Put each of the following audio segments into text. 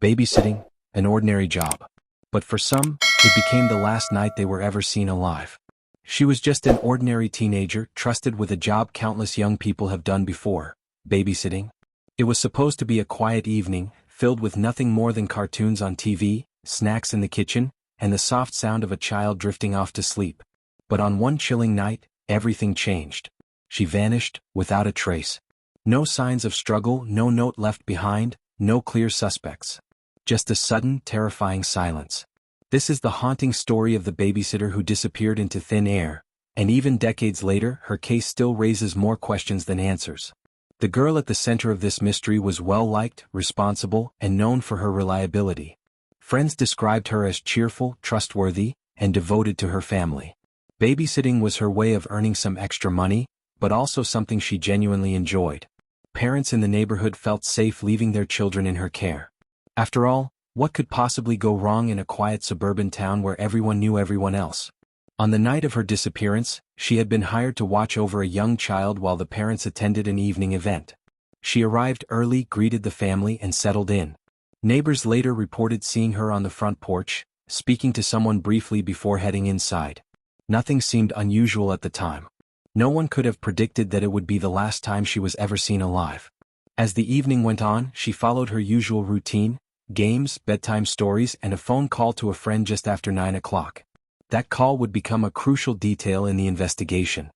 Babysitting, an ordinary job. But for some, it became the last night they were ever seen alive. She was just an ordinary teenager, trusted with a job countless young people have done before, babysitting. It was supposed to be a quiet evening, filled with nothing more than cartoons on TV, snacks in the kitchen, and the soft sound of a child drifting off to sleep. But on one chilling night, everything changed. She vanished, without a trace. No signs of struggle, no note left behind, no clear suspects. Just a sudden, terrifying silence. This is the haunting story of the babysitter who disappeared into thin air, and even decades later, her case still raises more questions than answers. The girl at the center of this mystery was well-liked, responsible, and known for her reliability. Friends described her as cheerful, trustworthy, and devoted to her family. Babysitting was her way of earning some extra money, but also something she genuinely enjoyed. Parents in the neighborhood felt safe leaving their children in her care. After all, what could possibly go wrong in a quiet suburban town where everyone knew everyone else? On the night of her disappearance, she had been hired to watch over a young child while the parents attended an evening event. She arrived early, greeted the family, and settled in. Neighbors later reported seeing her on the front porch, speaking to someone briefly before heading inside. Nothing seemed unusual at the time. No one could have predicted that it would be the last time she was ever seen alive. As the evening went on, she followed her usual routine: games, bedtime stories, and a phone call to a friend just after 9 o'clock. That call would become a crucial detail in the investigation.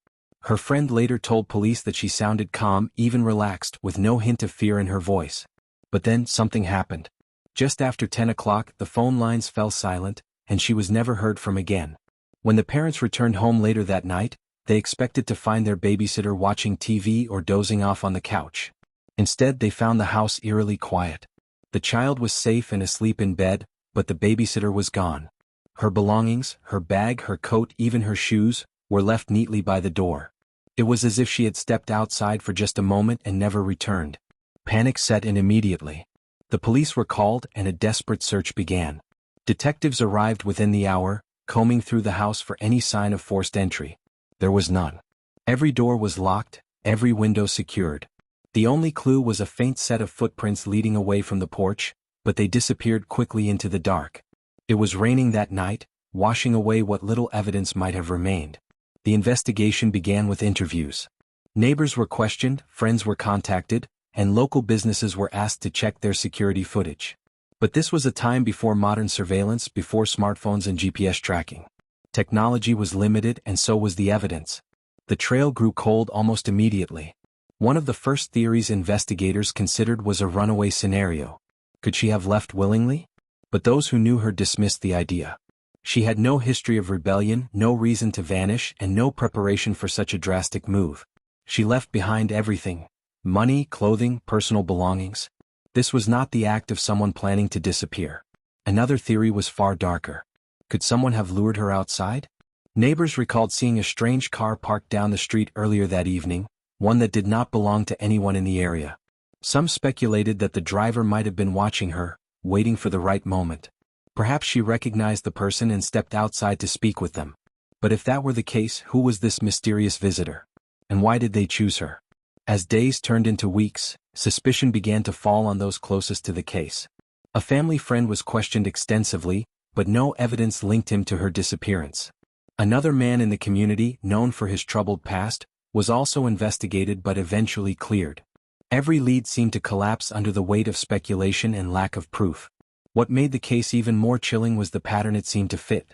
Her friend later told police that she sounded calm, even relaxed, with no hint of fear in her voice. But then, something happened. Just after 10 o'clock, the phone lines fell silent, and she was never heard from again. When the parents returned home later that night, they expected to find their babysitter watching TV or dozing off on the couch. Instead, they found the house eerily quiet. The child was safe and asleep in bed, but the babysitter was gone. Her belongings, her bag, her coat, even her shoes, were left neatly by the door. It was as if she had stepped outside for just a moment and never returned. Panic set in immediately. The police were called and a desperate search began. Detectives arrived within the hour, combing through the house for any sign of forced entry. There was none. Every door was locked, every window secured. The only clue was a faint set of footprints leading away from the porch, but they disappeared quickly into the dark. It was raining that night, washing away what little evidence might have remained. The investigation began with interviews. Neighbors were questioned, friends were contacted, and local businesses were asked to check their security footage. But this was a time before modern surveillance, before smartphones and GPS tracking. Technology was limited, and so was the evidence. The trail grew cold almost immediately. One of the first theories investigators considered was a runaway scenario. Could she have left willingly? But those who knew her dismissed the idea. She had no history of rebellion, no reason to vanish, and no preparation for such a drastic move. She left behind everything: money, clothing, personal belongings. This was not the act of someone planning to disappear. Another theory was far darker. Could someone have lured her outside? Neighbors recalled seeing a strange car parked down the street earlier that evening, one that did not belong to anyone in the area. Some speculated that the driver might have been watching her, waiting for the right moment. Perhaps she recognized the person and stepped outside to speak with them. But if that were the case, who was this mysterious visitor? And why did they choose her? As days turned into weeks, suspicion began to fall on those closest to the case. A family friend was questioned extensively, but no evidence linked him to her disappearance. Another man in the community, known for his troubled past, was also investigated but eventually cleared. Every lead seemed to collapse under the weight of speculation and lack of proof. What made the case even more chilling was the pattern it seemed to fit.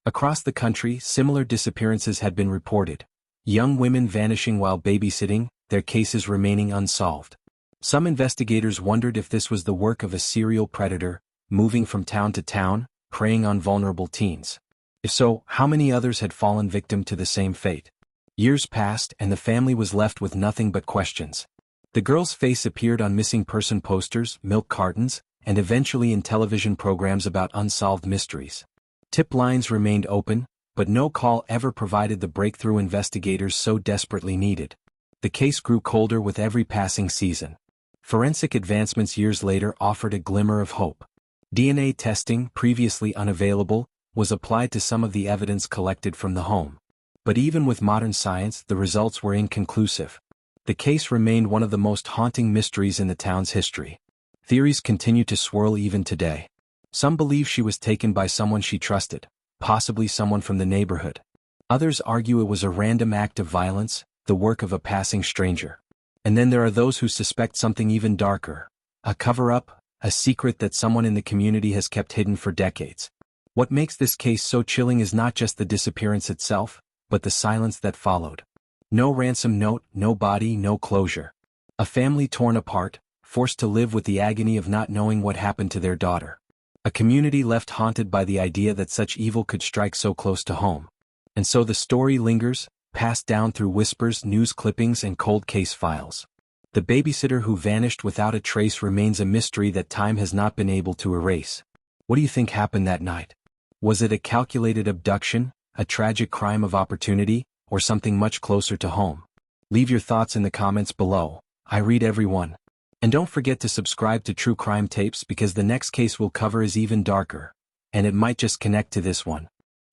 Across the country, similar disappearances had been reported. Young women vanishing while babysitting, their cases remaining unsolved. Some investigators wondered if this was the work of a serial predator, moving from town to town, preying on vulnerable teens. If so, how many others had fallen victim to the same fate? Years passed, and the family was left with nothing but questions. The girl's face appeared on missing person posters, milk cartons, and eventually in television programs about unsolved mysteries. Tip lines remained open, but no call ever provided the breakthrough investigators so desperately needed. The case grew colder with every passing season. Forensic advancements years later offered a glimmer of hope. DNA testing, previously unavailable, was applied to some of the evidence collected from the home. But even with modern science, the results were inconclusive. The case remained one of the most haunting mysteries in the town's history. Theories continue to swirl even today. Some believe she was taken by someone she trusted, possibly someone from the neighborhood. Others argue it was a random act of violence, the work of a passing stranger. And then there are those who suspect something even darker, a cover-up, a secret that someone in the community has kept hidden for decades. What makes this case so chilling is not just the disappearance itself, but the silence that followed. No ransom note, no body, no closure. A family torn apart, forced to live with the agony of not knowing what happened to their daughter. A community left haunted by the idea that such evil could strike so close to home. And so the story lingers, passed down through whispers, news clippings, and cold case files. The babysitter who vanished without a trace remains a mystery that time has not been able to erase. What do you think happened that night? Was it a calculated abduction, a tragic crime of opportunity, or something much closer to home? Leave your thoughts in the comments below. I read every one. And don't forget to subscribe to True Crime Tapes because the next case we'll cover is even darker. And it might just connect to this one.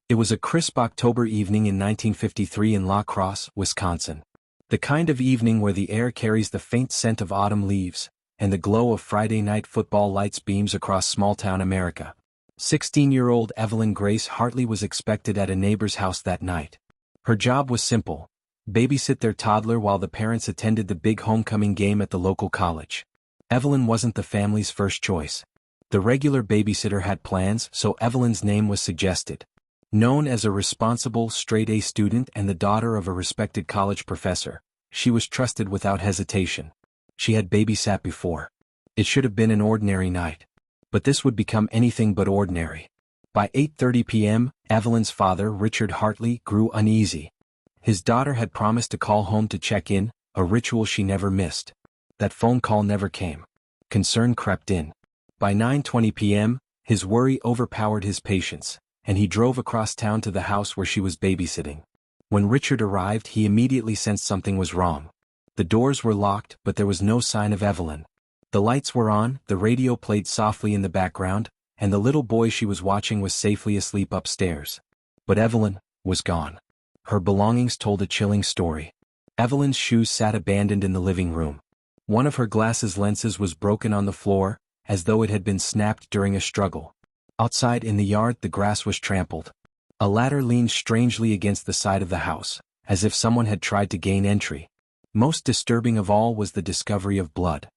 It was a crisp October evening in 1953 in La Crosse, Wisconsin. The kind of evening where the air carries the faint scent of autumn leaves, and the glow of Friday night football lights beams across small-town America. 16-year-old Evelyn Grace Hartley was expected at a neighbor's house that night. Her job was simple: babysit their toddler while the parents attended the big homecoming game at the local college. Evelyn wasn't the family's first choice. The regular babysitter had plans, so Evelyn's name was suggested. Known as a responsible, straight-A student and the daughter of a respected college professor, she was trusted without hesitation. She had babysat before. It should have been an ordinary night. But this would become anything but ordinary. By 8:30 p.m., Evelyn's father, Richard Hartley, grew uneasy. His daughter had promised to call home to check in, a ritual she never missed. That phone call never came. Concern crept in. By 9:20 p.m., his worry overpowered his patience, and he drove across town to the house where she was babysitting. When Richard arrived, he immediately sensed something was wrong. The doors were locked, but there was no sign of Evelyn. The lights were on, the radio played softly in the background, and the little boy she was watching was safely asleep upstairs. But Evelyn was gone. Her belongings told a chilling story. Evelyn's shoes sat abandoned in the living room. One of her glasses lenses was broken on the floor, as though it had been snapped during a struggle. Outside in the yard, the grass was trampled. A ladder leaned strangely against the side of the house, as if someone had tried to gain entry. Most disturbing of all was the discovery of blood.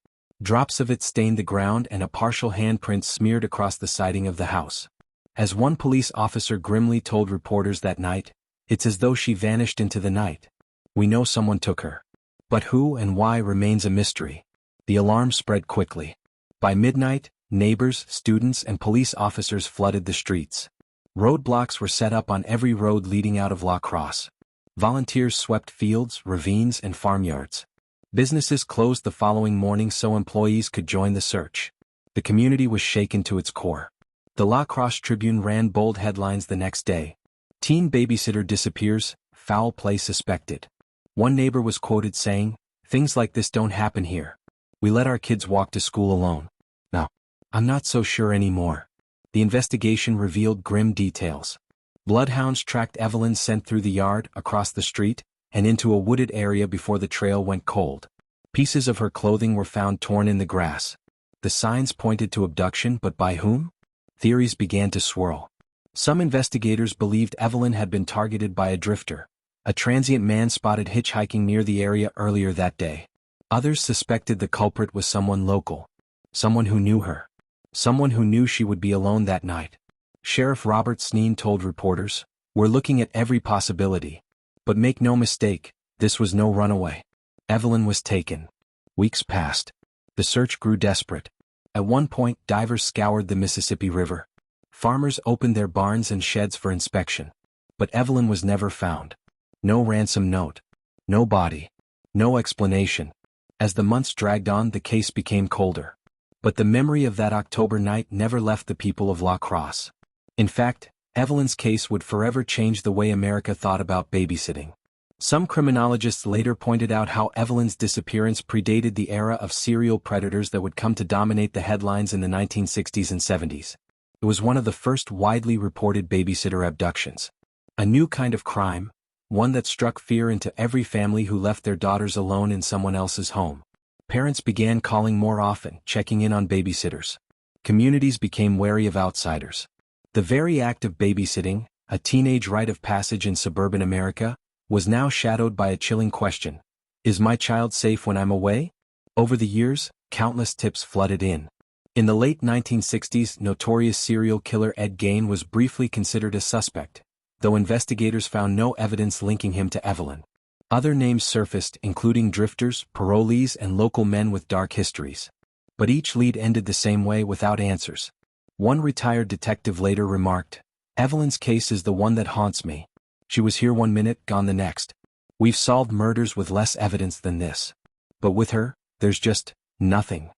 Drops of it stained the ground and a partial handprint smeared across the siding of the house. As one police officer grimly told reporters that night, "It's as though she vanished into the night. We know someone took her. But who and why remains a mystery." The alarm spread quickly. By midnight, neighbors, students, and police officers flooded the streets. Roadblocks were set up on every road leading out of La Crosse. Volunteers swept fields, ravines, and farmyards. Businesses closed the following morning so employees could join the search. The community was shaken to its core. The La Crosse Tribune ran bold headlines the next day. "Teen babysitter disappears, foul play suspected." One neighbor was quoted saying, "Things like this don't happen here. We let our kids walk to school alone." Now, I'm not so sure anymore. The investigation revealed grim details. Bloodhounds tracked Evelyn's scent through the yard, across the street, and into a wooded area before the trail went cold. Pieces of her clothing were found torn in the grass. The signs pointed to abduction, but by whom? Theories began to swirl. Some investigators believed Evelyn had been targeted by a drifter, a transient man spotted hitchhiking near the area earlier that day. Others suspected the culprit was someone local, someone who knew her, someone who knew she would be alone that night. Sheriff Robert Sneen told reporters, "We're looking at every possibility. But make no mistake, this was no runaway. Evelyn was taken." Weeks passed. The search grew desperate. At one point, divers scoured the Mississippi River. Farmers opened their barns and sheds for inspection. But Evelyn was never found. No ransom note. No body. No explanation. As the months dragged on, the case became colder. But the memory of that October night never left the people of La Crosse. In fact, Evelyn's case would forever change the way America thought about babysitting. Some criminologists later pointed out how Evelyn's disappearance predated the era of serial predators that would come to dominate the headlines in the 1960s and 70s. It was one of the first widely reported babysitter abductions. A new kind of crime, one that struck fear into every family who left their daughters alone in someone else's home. Parents began calling more often, checking in on babysitters. Communities became wary of outsiders. The very act of babysitting, a teenage rite of passage in suburban America, was now shadowed by a chilling question. Is my child safe when I'm away? Over the years, countless tips flooded in. In the late 1960s, notorious serial killer Ed Gein was briefly considered a suspect, though investigators found no evidence linking him to Evelyn. Other names surfaced, including drifters, parolees, and local men with dark histories. But each lead ended the same way, without answers. One retired detective later remarked, "Evelyn's case is the one that haunts me. She was here one minute, gone the next. We've solved murders with less evidence than this. But with her, there's just nothing."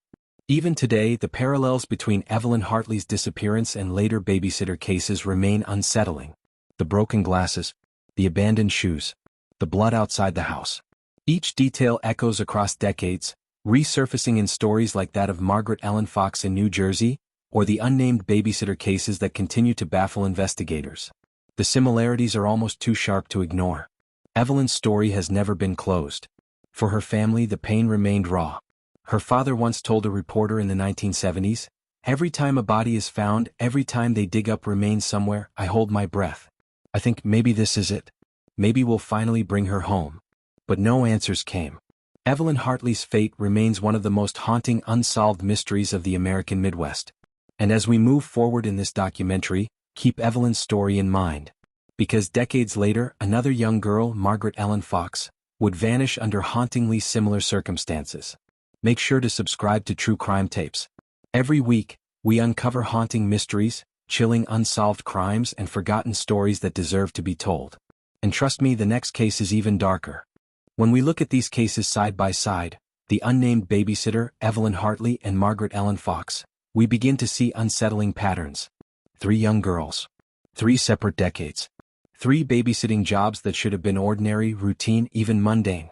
Even today, the parallels between Evelyn Hartley's disappearance and later babysitter cases remain unsettling. The broken glasses, the abandoned shoes, the blood outside the house. Each detail echoes across decades, resurfacing in stories like that of Margaret Ellen Fox in New Jersey, or the unnamed babysitter cases that continue to baffle investigators. The similarities are almost too sharp to ignore. Evelyn's story has never been closed. For her family, the pain remained raw. Her father once told a reporter in the 1970s, "Every time a body is found, every time they dig up remains somewhere, I hold my breath. I think maybe this is it. Maybe we'll finally bring her home." But no answers came. Evelyn Hartley's fate remains one of the most haunting unsolved mysteries of the American Midwest. And as we move forward in this documentary, keep Evelyn's story in mind. Because decades later, another young girl, Margaret Ellen Fox, would vanish under hauntingly similar circumstances. Make sure to subscribe to True Crime Tapes. Every week, we uncover haunting mysteries, chilling unsolved crimes, and forgotten stories that deserve to be told. And trust me, the next case is even darker. When we look at these cases side by side, the unnamed babysitter, Evelyn Hartley, and Margaret Ellen Fox, we begin to see unsettling patterns. 3 young girls. 3 separate decades. 3 babysitting jobs that should have been ordinary, routine, even mundane.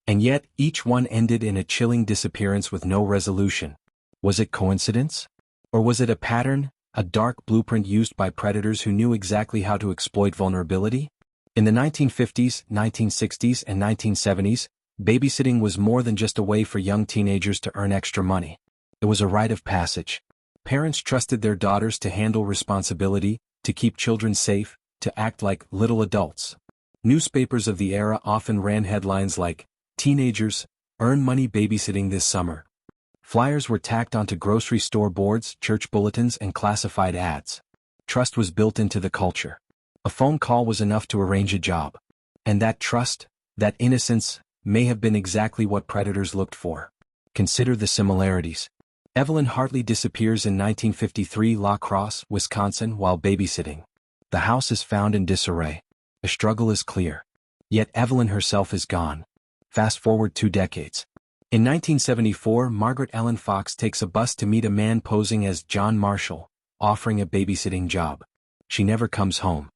And yet, each one ended in a chilling disappearance with no resolution. Was it coincidence? Or was it a pattern, a dark blueprint used by predators who knew exactly how to exploit vulnerability? In the 1950s, 1960s, and 1970s, babysitting was more than just a way for young teenagers to earn extra money. It was a rite of passage. Parents trusted their daughters to handle responsibility, to keep children safe, to act like little adults. Newspapers of the era often ran headlines like, "Teenagers, earn money babysitting this summer." Flyers were tacked onto grocery store boards, church bulletins, and classified ads. Trust was built into the culture. A phone call was enough to arrange a job. And that trust, that innocence, may have been exactly what predators looked for. Consider the similarities. Evelyn Hartley disappears in 1953 La Crosse, Wisconsin, while babysitting. The house is found in disarray. A struggle is clear. Yet Evelyn herself is gone. Fast forward 2 decades. In 1974, Margaret Ellen Fox takes a bus to meet a man posing as John Marshall, offering a babysitting job. She never comes home.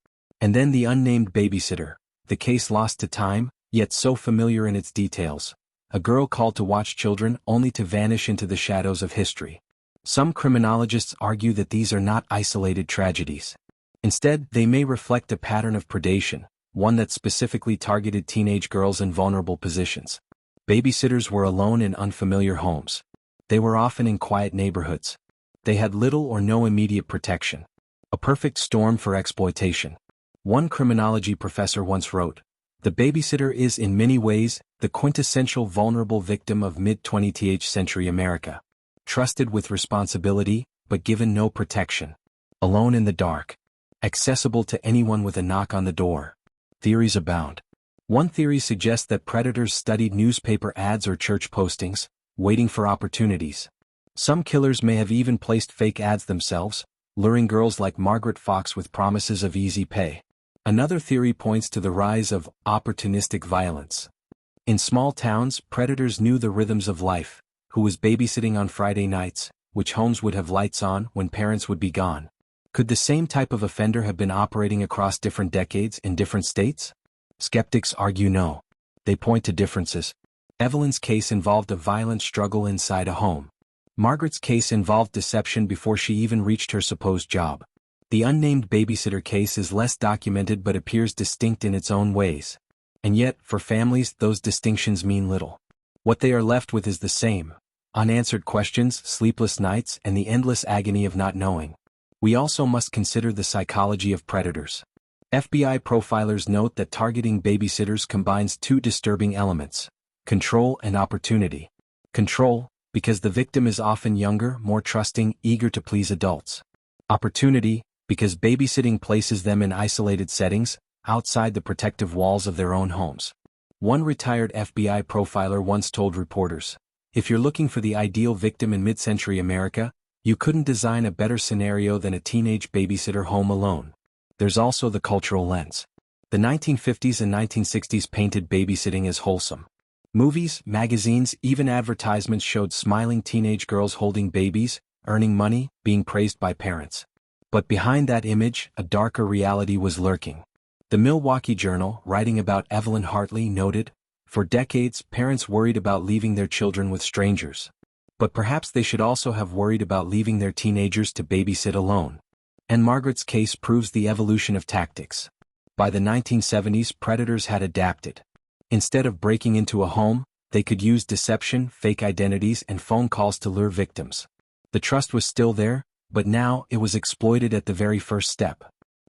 And then the unnamed babysitter, the case lost to time, yet so familiar in its details. A girl called to watch children only to vanish into the shadows of history. Some criminologists argue that these are not isolated tragedies. Instead, they may reflect a pattern of predation, one that specifically targeted teenage girls in vulnerable positions. Babysitters were alone in unfamiliar homes. They were often in quiet neighborhoods. They had little or no immediate protection. A perfect storm for exploitation. One criminology professor once wrote, "The babysitter is in many ways the quintessential vulnerable victim of mid-20th century America. Trusted with responsibility, but given no protection. Alone in the dark. Accessible to anyone with a knock on the door." Theories abound. One theory suggests that predators studied newspaper ads or church postings, waiting for opportunities. Some killers may have even placed fake ads themselves, luring girls like Margaret Fox with promises of easy pay. Another theory points to the rise of opportunistic violence. In small towns, predators knew the rhythms of life: who was babysitting on Friday nights, which homes would have lights on when parents would be gone. Could the same type of offender have been operating across different decades in different states? Skeptics argue no. They point to differences. Evelyn's case involved a violent struggle inside a home. Margaret's case involved deception before she even reached her supposed job. The unnamed babysitter case is less documented but appears distinct in its own ways. And yet, for families, those distinctions mean little. What they are left with is the same: unanswered questions, sleepless nights, and the endless agony of not knowing. We also must consider the psychology of predators. FBI profilers note that targeting babysitters combines two disturbing elements: control and opportunity. Control, because the victim is often younger, more trusting, eager to please adults. Opportunity, because babysitting places them in isolated settings, outside the protective walls of their own homes. One retired FBI profiler once told reporters, "If you're looking for the ideal victim in mid-century America, you couldn't design a better scenario than a teenage babysitter home alone." There's also the cultural lens. The 1950s and 1960s painted babysitting as wholesome. Movies, magazines, even advertisements showed smiling teenage girls holding babies, earning money, being praised by parents. But behind that image, a darker reality was lurking. The Milwaukee Journal, writing about Evelyn Hartley, noted, "For decades, parents worried about leaving their children with strangers. But perhaps they should also have worried about leaving their teenagers to babysit alone." And Margaret's case proves the evolution of tactics. By the 1970s, predators had adapted. Instead of breaking into a home, they could use deception, fake identities, and phone calls to lure victims. The trust was still there, but now it was exploited at the very first step.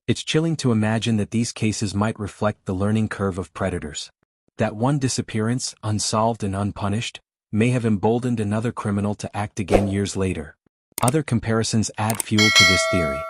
It's chilling to imagine that these cases might reflect the learning curve of predators. That one disappearance, unsolved and unpunished, may have emboldened another criminal to act again years later. Other comparisons add fuel to this theory.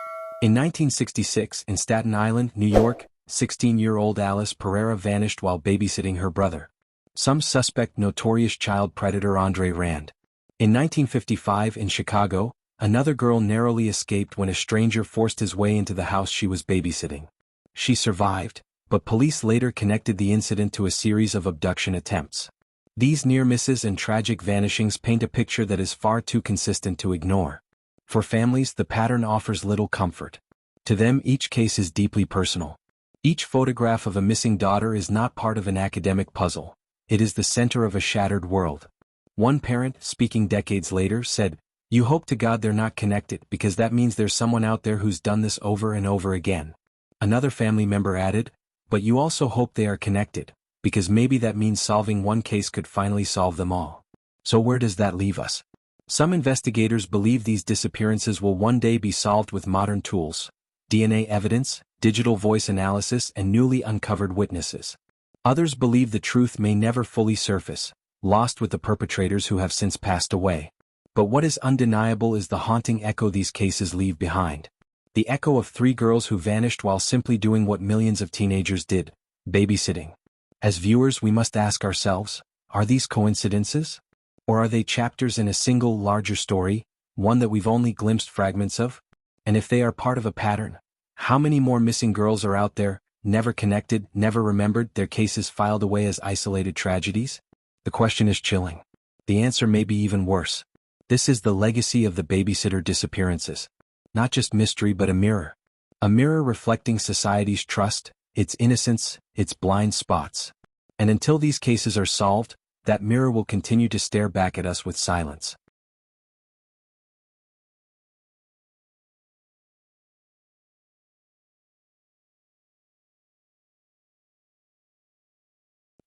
In 1966, in Staten Island, New York, 16-year-old Alice Pereira vanished while babysitting her brother. Some suspect notorious child predator Andre Rand. In 1955, in Chicago, another girl narrowly escaped when a stranger forced his way into the house she was babysitting. She survived, but police later connected the incident to a series of abduction attempts. These near misses and tragic vanishings paint a picture that is far too consistent to ignore. For families, the pattern offers little comfort. To them, each case is deeply personal. Each photograph of a missing daughter is not part of an academic puzzle. It is the center of a shattered world. One parent, speaking decades later, said, "You hope to God they're not connected, because that means there's someone out there who's done this over and over again." Another family member added, "But you also hope they are connected, because maybe that means solving one case could finally solve them all." So where does that leave us? Some investigators believe these disappearances will one day be solved with modern tools: DNA evidence, digital voice analysis, and newly uncovered witnesses. Others believe the truth may never fully surface, lost with the perpetrators who have since passed away. But what is undeniable is the haunting echo these cases leave behind. The echo of three girls who vanished while simply doing what millions of teenagers did: babysitting. As viewers, we must ask ourselves, are these coincidences? Or are they chapters in a single, larger story, one that we've only glimpsed fragments of? And if they are part of a pattern, how many more missing girls are out there, never connected, never remembered, their cases filed away as isolated tragedies? The question is chilling. The answer may be even worse. This is the legacy of the babysitter disappearances. Not just mystery, but a mirror. A mirror reflecting society's trust, its innocence, its blind spots. And until these cases are solved, that mirror will continue to stare back at us with silence.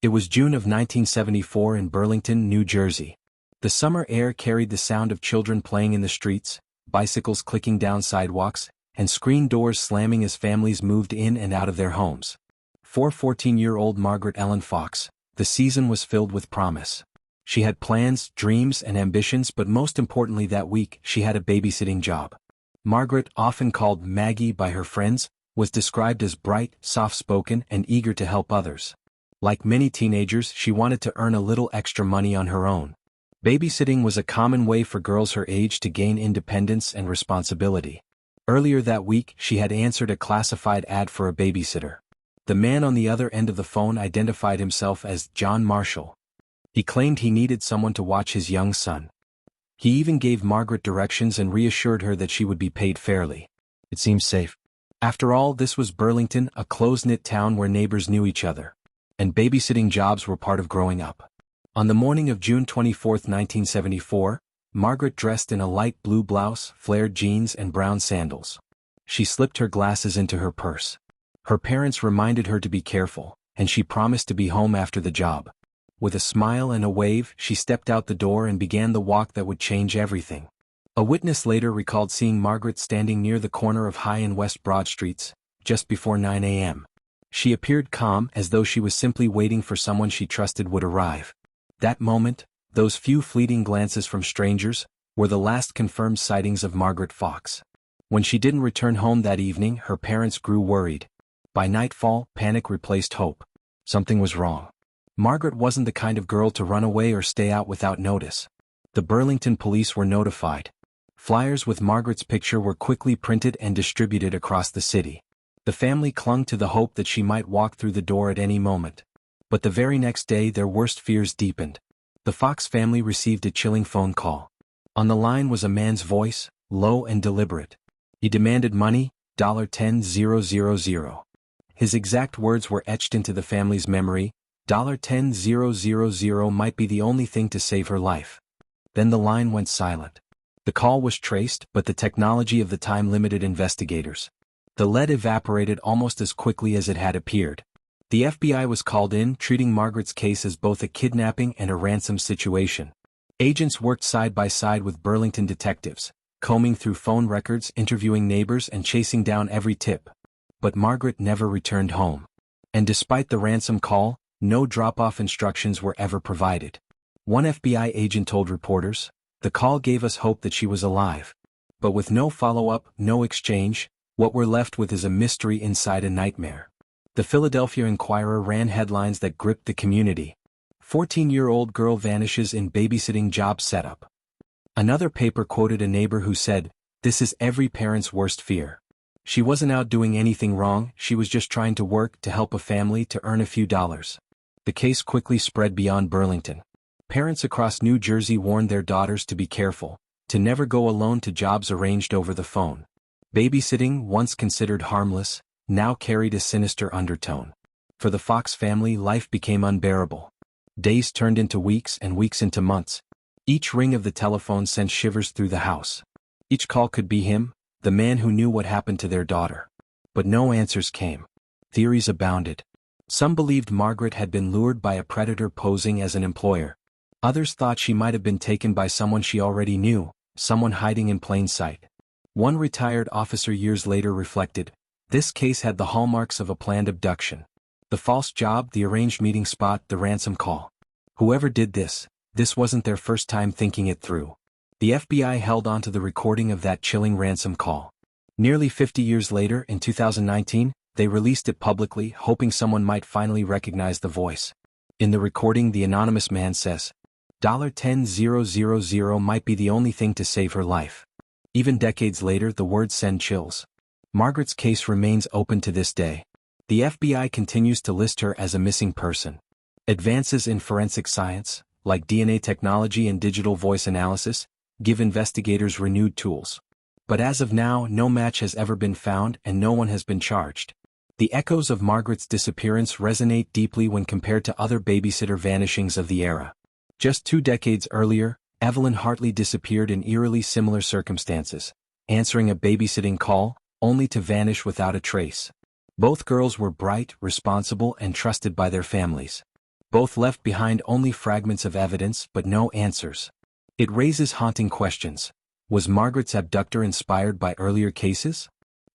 It was June of 1974 in Burlington, New Jersey. The summer air carried the sound of children playing in the streets, bicycles clicking down sidewalks, and screen doors slamming as families moved in and out of their homes. For 14-year-old Margaret Ellen Fox, the season was filled with promise. She had plans, dreams, and ambitions, but most importantly that week, she had a babysitting job. Margaret, often called Maggie by her friends, was described as bright, soft-spoken, and eager to help others. Like many teenagers, she wanted to earn a little extra money on her own. Babysitting was a common way for girls her age to gain independence and responsibility. Earlier that week, she had answered a classified ad for a babysitter. The man on the other end of the phone identified himself as John Marshall. He claimed he needed someone to watch his young son. He even gave Margaret directions and reassured her that she would be paid fairly. It seemed safe. After all, this was Burlington, a close-knit town where neighbors knew each other. And babysitting jobs were part of growing up. On the morning of June 24, 1974, Margaret dressed in a light blue blouse, flared jeans, and brown sandals. She slipped her glasses into her purse. Her parents reminded her to be careful, and she promised to be home after the job. With a smile and a wave, she stepped out the door and began the walk that would change everything. A witness later recalled seeing Margaret standing near the corner of High and West Broad Streets, just before 9 a.m. She appeared calm, as though she was simply waiting for someone she trusted would arrive. That moment, those few fleeting glances from strangers, were the last confirmed sightings of Margaret Fox. When she didn't return home that evening, her parents grew worried. By nightfall, panic replaced hope. Something was wrong. Margaret wasn't the kind of girl to run away or stay out without notice. The Burlington police were notified. Flyers with Margaret's picture were quickly printed and distributed across the city. The family clung to the hope that she might walk through the door at any moment. But the very next day, their worst fears deepened. The Fox family received a chilling phone call. On the line was a man's voice, low and deliberate. He demanded money, $10,000. His exact words were etched into the family's memory, $10,000 might be the only thing to save her life. Then the line went silent. The call was traced, but the technology of the time limited investigators. The lead evaporated almost as quickly as it had appeared. The FBI was called in, treating Margaret's case as both a kidnapping and a ransom situation. Agents worked side by side with Burlington detectives, combing through phone records, interviewing neighbors, and chasing down every tip. But Margaret never returned home. And despite the ransom call, no drop-off instructions were ever provided. One FBI agent told reporters, "The call gave us hope that she was alive. But with no follow-up, no exchange, what we're left with is a mystery inside a nightmare." The Philadelphia Inquirer ran headlines that gripped the community. 14-year-old girl vanishes in babysitting job setup. Another paper quoted a neighbor who said, "This is every parent's worst fear. She wasn't out doing anything wrong, she was just trying to work to help a family to earn a few dollars." The case quickly spread beyond Burlington. Parents across New Jersey warned their daughters to be careful, to never go alone to jobs arranged over the phone. Babysitting, once considered harmless, now carried a sinister undertone. For the Fox family, life became unbearable. Days turned into weeks and weeks into months. Each ring of the telephone sent shivers through the house. Each call could be him, the man who knew what happened to their daughter. But no answers came. Theories abounded. Some believed Margaret had been lured by a predator posing as an employer. Others thought she might have been taken by someone she already knew, someone hiding in plain sight. One retired officer years later reflected, "This case had the hallmarks of a planned abduction. The false job, the arranged meeting spot, the ransom call. Whoever did this wasn't their first time thinking it through." The FBI held onto the recording of that chilling ransom call. Nearly 50 years later, in 2019, they released it publicly, hoping someone might finally recognize the voice. In the recording, the anonymous man says, $10,000 might be the only thing to save her life. Even decades later, the words send chills. Margaret's case remains open to this day. The FBI continues to list her as a missing person. Advances in forensic science, like DNA technology and digital voice analysis, give investigators renewed tools. But as of now, no match has ever been found and no one has been charged. The echoes of Margaret's disappearance resonate deeply when compared to other babysitter vanishings of the era. Just 2 decades earlier, Evelyn Hartley disappeared in eerily similar circumstances, answering a babysitting call, only to vanish without a trace. Both girls were bright, responsible, and trusted by their families. Both left behind only fragments of evidence but no answers. It raises haunting questions. Was Margaret's abductor inspired by earlier cases?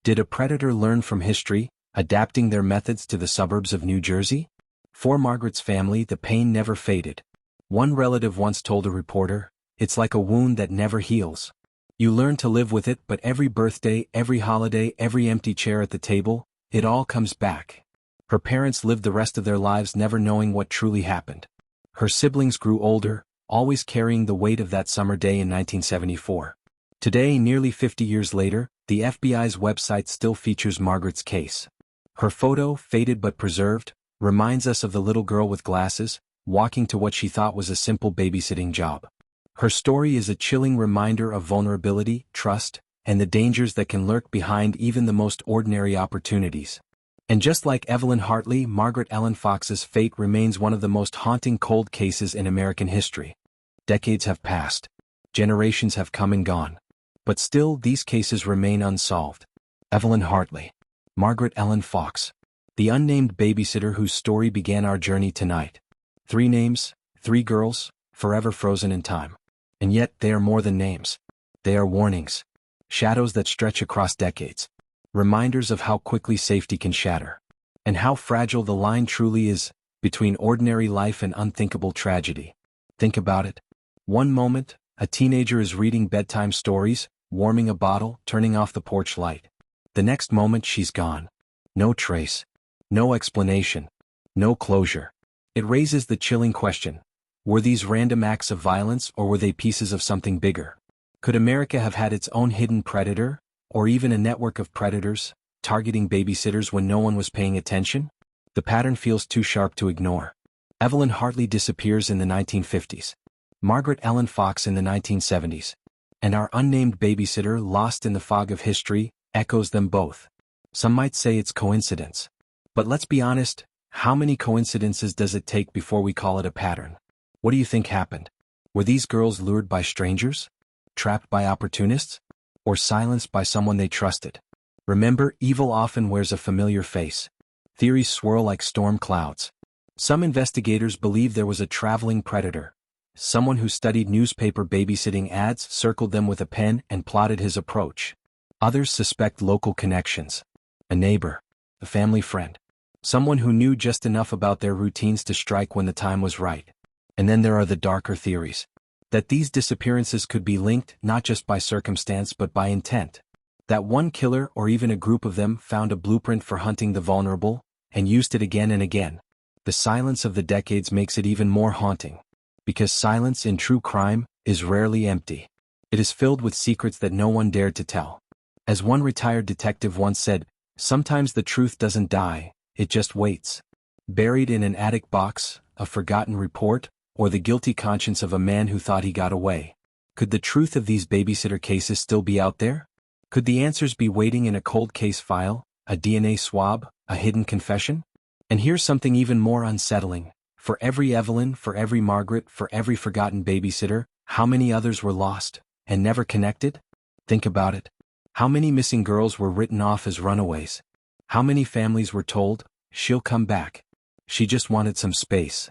Did a predator learn from history, adapting their methods to the suburbs of New Jersey? For Margaret's family, the pain never faded. One relative once told a reporter, "It's like a wound that never heals. You learn to live with it, but every birthday, every holiday, every empty chair at the table, it all comes back." Her parents lived the rest of their lives never knowing what truly happened. Her siblings grew older, always carrying the weight of that summer day in 1974. Today, nearly 50 years later, the FBI's website still features Margaret's case. Her photo, faded but preserved, reminds us of the little girl with glasses, walking to what she thought was a simple babysitting job. Her story is a chilling reminder of vulnerability, trust, and the dangers that can lurk behind even the most ordinary opportunities. And just like Evelyn Hartley, Margaret Ellen Fox's fate remains one of the most haunting cold cases in American history. Decades have passed. Generations have come and gone. But still, these cases remain unsolved. Evelyn Hartley. Margaret Ellen Fox. The unnamed babysitter whose story began our journey tonight. 3 names, 3 girls, forever frozen in time. And yet, they are more than names. They are warnings. Shadows that stretch across decades. Reminders of how quickly safety can shatter. And how fragile the line truly is between ordinary life and unthinkable tragedy. Think about it. One moment, a teenager is reading bedtime stories, warming a bottle, turning off the porch light. The next moment she's gone. No trace. No explanation. No closure. It raises the chilling question. Were these random acts of violence or were they pieces of something bigger? Could America have had its own hidden predator, or even a network of predators, targeting babysitters when no one was paying attention? The pattern feels too sharp to ignore. Evelyn Hartley disappears in the 1950s. Margaret Ellen Fox in the 1970s. And our unnamed babysitter, lost in the fog of history, echoes them both. Some might say it's coincidence. But let's be honest, how many coincidences does it take before we call it a pattern? What do you think happened? Were these girls lured by strangers? Trapped by opportunists? Or silenced by someone they trusted? Remember, evil often wears a familiar face. Theories swirl like storm clouds. Some investigators believe there was a traveling predator. Someone who studied newspaper babysitting ads, circled them with a pen, and plotted his approach. Others suspect local connections. A neighbor. A family friend. Someone who knew just enough about their routines to strike when the time was right. And then there are the darker theories. That these disappearances could be linked not just by circumstance but by intent. That one killer or even a group of them found a blueprint for hunting the vulnerable, and used it again and again. The silence of the decades makes it even more haunting. Because silence in true crime is rarely empty. It is filled with secrets that no one dared to tell. As one retired detective once said, sometimes the truth doesn't die, it just waits. Buried in an attic box, a forgotten report, or the guilty conscience of a man who thought he got away. Could the truth of these babysitter cases still be out there? Could the answers be waiting in a cold case file, a DNA swab, a hidden confession? And here's something even more unsettling. For every Evelyn, for every Margaret, for every forgotten babysitter, how many others were lost, and never connected? Think about it. How many missing girls were written off as runaways? How many families were told, she'll come back. She just wanted some space.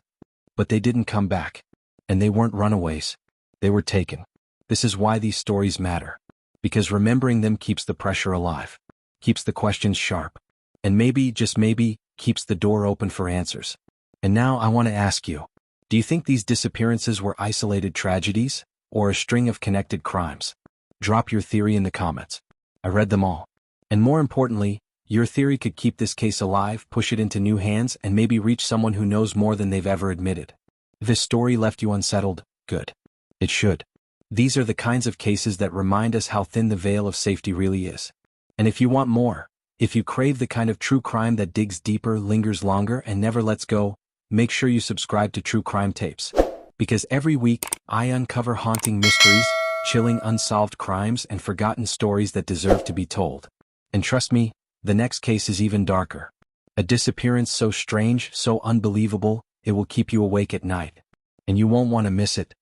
But they didn't come back. And they weren't runaways. They were taken. This is why these stories matter. Because remembering them keeps the pressure alive. Keeps the questions sharp. And maybe, just maybe, keeps the door open for answers. And now I want to ask you, do you think these disappearances were isolated tragedies, or a string of connected crimes? Drop your theory in the comments. I read them all. And more importantly, your theory could keep this case alive, push it into new hands, and maybe reach someone who knows more than they've ever admitted. If this story left you unsettled, good. It should. These are the kinds of cases that remind us how thin the veil of safety really is. And if you want more, if you crave the kind of true crime that digs deeper, lingers longer, and never lets go, make sure you subscribe to True Crime Tapes. Because every week, I uncover haunting mysteries, chilling unsolved crimes, and forgotten stories that deserve to be told. And trust me, the next case is even darker. A disappearance so strange, so unbelievable, it will keep you awake at night. And you won't want to miss it.